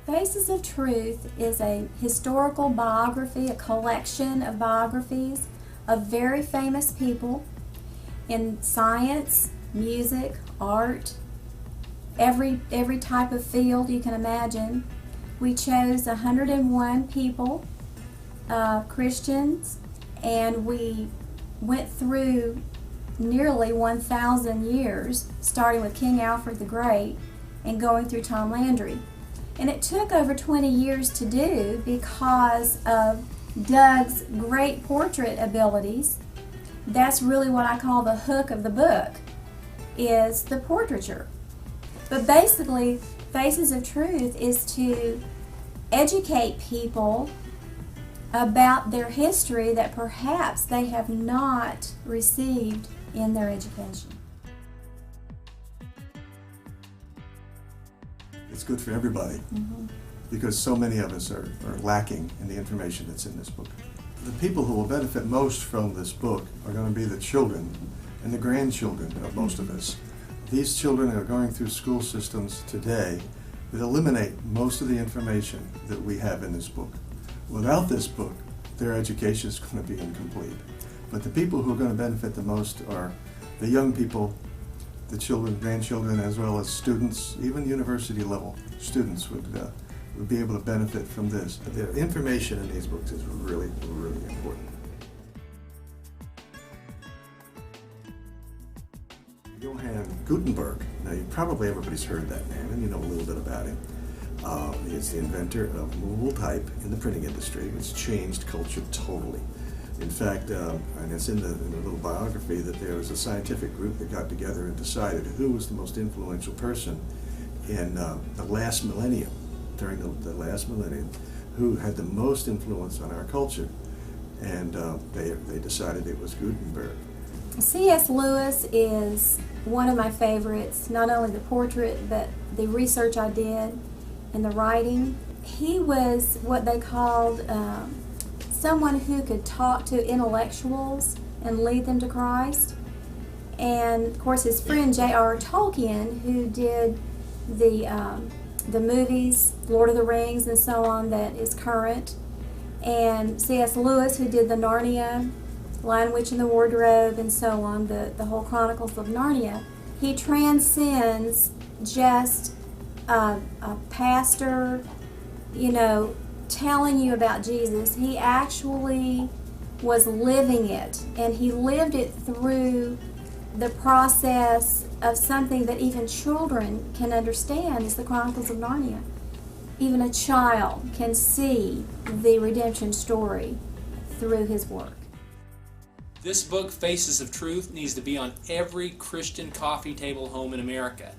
Faces of Truth is a historical biography, a collection of biographies of very famous people in science, music, art, every type of field you can imagine. We chose 101 people, Christians, and we went through nearly 1,000 years, starting with King Alfred the Great and going through Tom Landry. And it took over 20 years to do because of Doug's great portrait abilities. That's really what I call the hook of the book, is the portraiture. But basically, Faces of Truth is to educate people about their history that perhaps they have not received in their education. It's good for everybody because so many of us are lacking in the information that's in this book. The people who will benefit most from this book are going to be the children and the grandchildren of most of us. These children are going through school systems today that eliminate most of the information that we have in this book. Without this book, their education is going to be incomplete. But the people who are going to benefit the most are the young people, the children, grandchildren, as well as students. Even university level students would be able to benefit from this. The information in these books is really, really important. Johann Gutenberg, now probably everybody's heard that name and you know a little bit about him. He's the inventor of movable type in the printing industry, which changed culture totally. In fact, and it's in the little biography, that there was a scientific group that got together and decided who was the most influential person in the last millennium, during the last millennium, who had the most influence on our culture. And they decided it was Gutenberg. C.S. Lewis is one of my favorites, not only the portrait, but the research I did and the writing. He was what they called someone who could talk to intellectuals and lead them to Christ. And of course his friend J.R.R. Tolkien, who did the movies, Lord of the Rings and so on, that is current, and C.S. Lewis, who did the Narnia, Lion, Witch, and the Wardrobe, and so on, the whole Chronicles of Narnia. He transcends just a pastor, telling you about Jesus. He actually was living it, and he lived it through the process of something that even children can understand, is the Chronicles of Narnia. Even a child can see the redemption story through his work. This book, Faces of Truth, needs to be on every Christian coffee table home in America.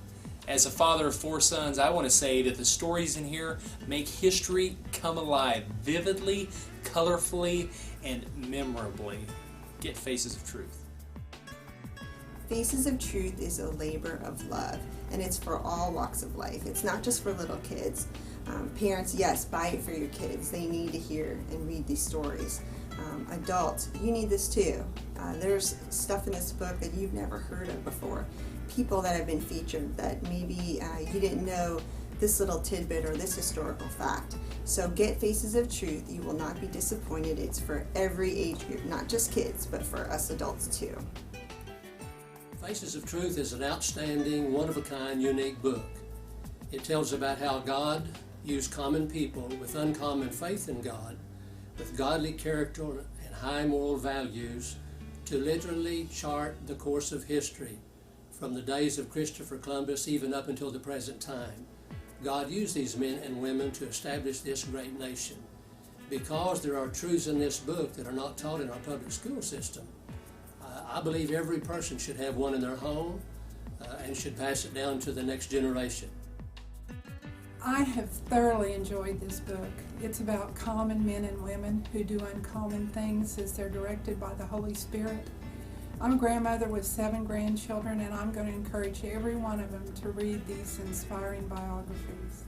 As a father of 4 sons, I want to say that the stories in here make history come alive vividly, colorfully, and memorably. Get Faces of Truth. Faces of Truth is a labor of love, and it's for all walks of life. It's not just for little kids. Parents, yes, buy it for your kids. They need to hear and read these stories. Adults, you need this too. There's stuff in this book that you've never heard of before. People that have been featured that maybe you didn't know this little tidbit or this historical fact. So get Faces of Truth. You will not be disappointed. It's for every age group, not just kids, but for us adults too. Faces of Truth is an outstanding, one-of-a-kind, unique book. It tells about how God used common people with uncommon faith in God, with godly character and high moral values, to literally chart the course of history from the days of Christopher Columbus even up until the present time. God used these men and women to establish this great nation. Because there are truths in this book that are not taught in our public school system, I believe every person should have one in their home and should pass it down to the next generation. I have thoroughly enjoyed this book. It's about common men and women who do uncommon things as they're directed by the Holy Spirit. I'm a grandmother with 7 grandchildren, and I'm going to encourage every one of them to read these inspiring biographies.